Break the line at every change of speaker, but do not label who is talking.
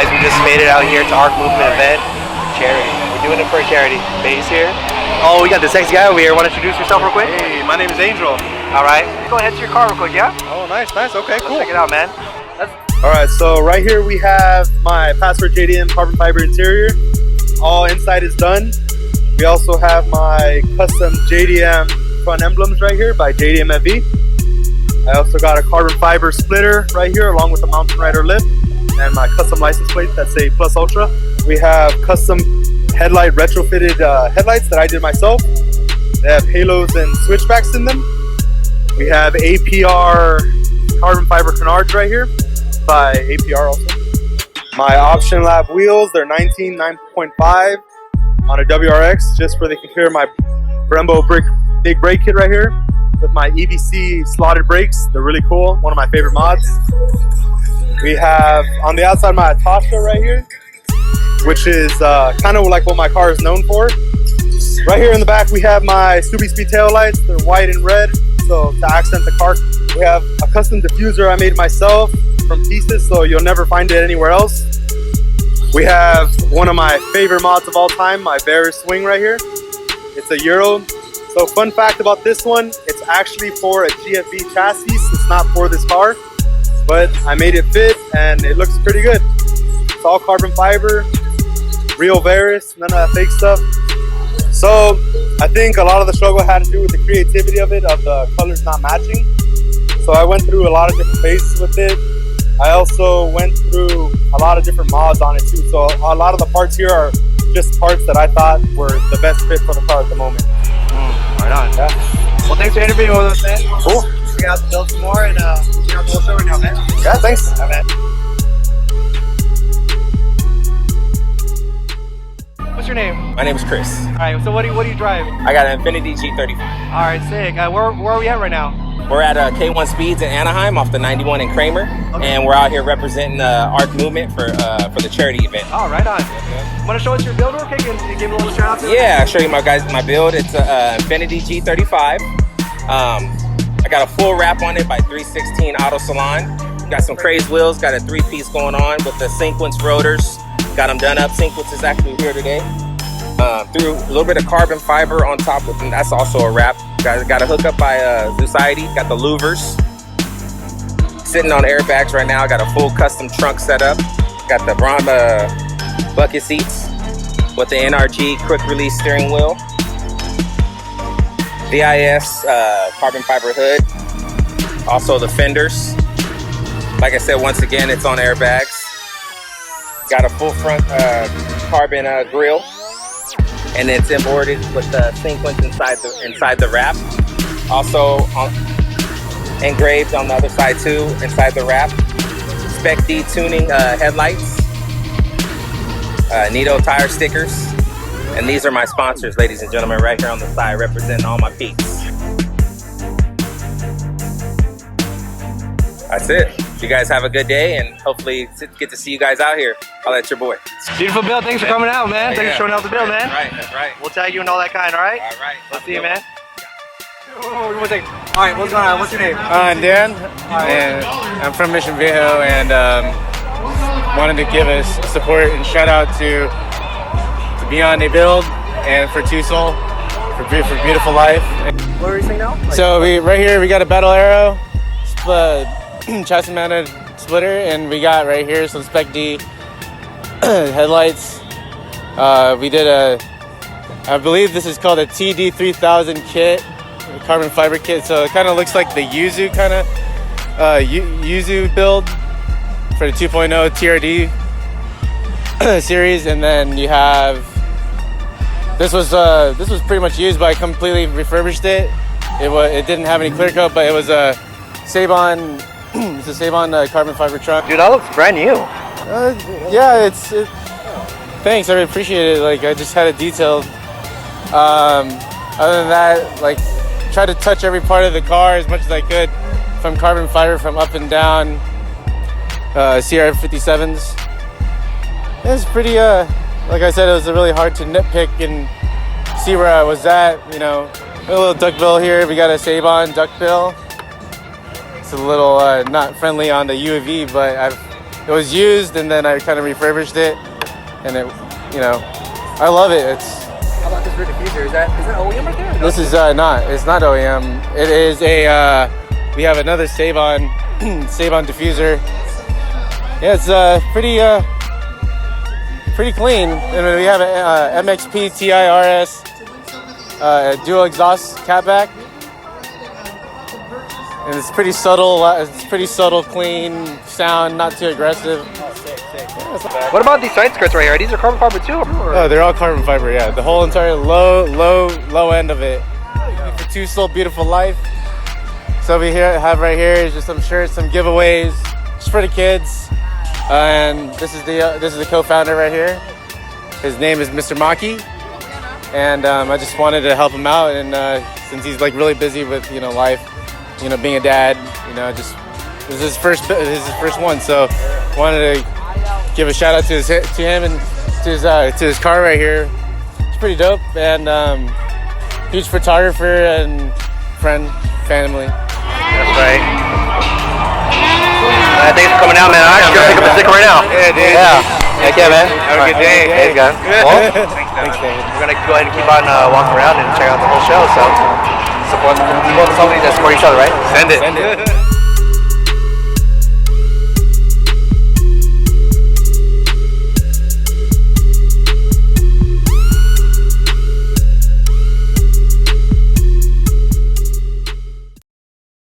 guys, we just made it out here to Ark Movement event. Charity. We're doing it for a charity. Base here. Oh, we got this next guy over here. Want to introduce yourself real quick?
Hey, my name is Angel.
All right. Go ahead to your car real quick, yeah?
Oh, nice. Okay, cool.
Let's check it out, man.
All right, so right here we have my Password JDM carbon fiber interior. All inside is done. We also have my custom JDM front emblems right here by JDM FV. I also got a carbon fiber splitter right here along with the mountain rider lip and my custom license plate that say Plus Ultra. We have custom headlight retrofitted headlights that I did myself. They have halos and switchbacks in them. We have APR carbon fiber canards right here by APR also. My option lap wheels, they're 9.5 on a WRX, just where they can clear my Brembo big brake kit right here with my EBC slotted brakes. They're really cool, one of my favorite mods. We have on the outside my Atasha right here, which is kind of like what my car is known for. Right here in the back we have my Scooby Speed tail lights. They're white and red, so to accent the car. We have a custom diffuser I made myself from pieces, so you'll never find it anywhere else. We have one of my favorite mods of all time, my Varus swing right here. It's a Euro. So fun fact about this one, it's actually for a GFB chassis. It's not for this car, but I made it fit and it looks pretty good. It's all carbon fiber, real Varus, none of that fake stuff. So I think a lot of the struggle had to do with the creativity of it, of the colors not matching. So I went through a lot of different phases with it. I also went through a lot of different mods on it too. So a lot of the parts here are just parts that I thought were the best fit for the car at the moment.
Right on.
Yeah.
Well, thanks for interviewing with us, man.
Cool.
Check out the build some more and check out the whole show right now, man.
Yeah, thanks.
All right, man. What's your name?
My name is Chris.
All right. So what do you drive?
I got an Infinity G35.
All right, sick. Where are we at right now?
We're at K1 Speeds in Anaheim off the 91 in Kramer, and we're out here representing Ark Movement for the charity event.
Oh, right on. Want to show us your build real quick and give a little shout out to it?
Yeah, I'll show you my build. It's a Infinity G35. I got a full wrap on it by 316 Auto Salon. Got some crazed wheels, got a 3-piece going on with the sequence rotors. Got them done up. Sequence is actually here today. Threw a little bit of carbon fiber on top of them. That's also a wrap. Got a hookup by Society. Got the louvers. Sitting on airbags right now. Got a full custom trunk set up. Got the Brahma bucket seats with the NRG quick release steering wheel. VIS carbon fiber hood. Also the fenders. Like I said, once again, it's on airbags. Got a full front carbon grill. And it's embroidered with the sequence inside the wrap. Also engraved on the other side too, inside the wrap. Spec D tuning headlights. Nito tire stickers. And these are my sponsors, ladies and gentlemen, right here on the side, representing all my peeps. That's it. You guys have a good day, and hopefully get to see you guys out here. I'll let your boy.
Beautiful build. Thanks for coming out, man. Thanks for showing out the build, man.
That's right.
We'll tag you and all that kind, all right?
All right.
Let's see you, man. All right, what's going on? What's your name?
I'm Dan, and I'm from Mission Viejo, and wanted to give us support and shout out to Beyond a Build and for Two Soul for Beautiful Life.
What are you saying now?
So right here we got a Battle Arrow chassis mounted splitter, and we got right here some Spec D headlights. We did I believe this is called a TD3000 kit, a carbon fiber kit. So it kind of looks like the Yuzu Yuzu build for the 2.0 TRD series. And then you have this was pretty much used, but I completely refurbished it. It didn't have any clear coat, but it was a Sabon. It's a Sabon carbon fiber truck.
Dude, that looks brand new.
Yeah, thanks, I appreciate it. Like, I just had it detailed. Other than that, like, try to touch every part of the car as much as I could from carbon fiber from up and down. CR57s. It's pretty, like I said, it was really hard to nitpick and see where I was at. You know, a little duckbill here. We got a Sabon duckbill. It's a little not friendly on the UAV, but it was used, and then I kind of refurbished it, and it, you know, I love it. It's.
How about this rear diffuser? Is that OEM right there?
This is not. It's not OEM. It is a. We have another Save-On Save-On diffuser. Yeah, it's pretty clean. And then we have a MXP TIRS dual exhaust catback, and it's pretty subtle. It's pretty subtle, clean sound, not too aggressive.
What about these side skirts right here? These are carbon fiber too?
Oh, they're all carbon fiber. Yeah, the whole entire low end of it. For Two Soul Beautiful Life. So we have right here is just some shirts, some giveaways, just for the kids. And this is the co-founder right here. His name is Mr. Maki, and I just wanted to help him out. And since he's like really busy with life, being a dad, just this is his first one. So wanted to give a shout out to him and to his car right here. It's pretty dope, and huge photographer and friend, family.
That's right. Thanks for coming out, man. I'm gonna pick up a sticker right now.
Yeah, dude.
Yeah. Heck yeah, man.
Have a good day.
Thanks, guys. Well, we're gonna go ahead and keep on walking around and check out the whole show. So support the companies that support each other, right?
Send it.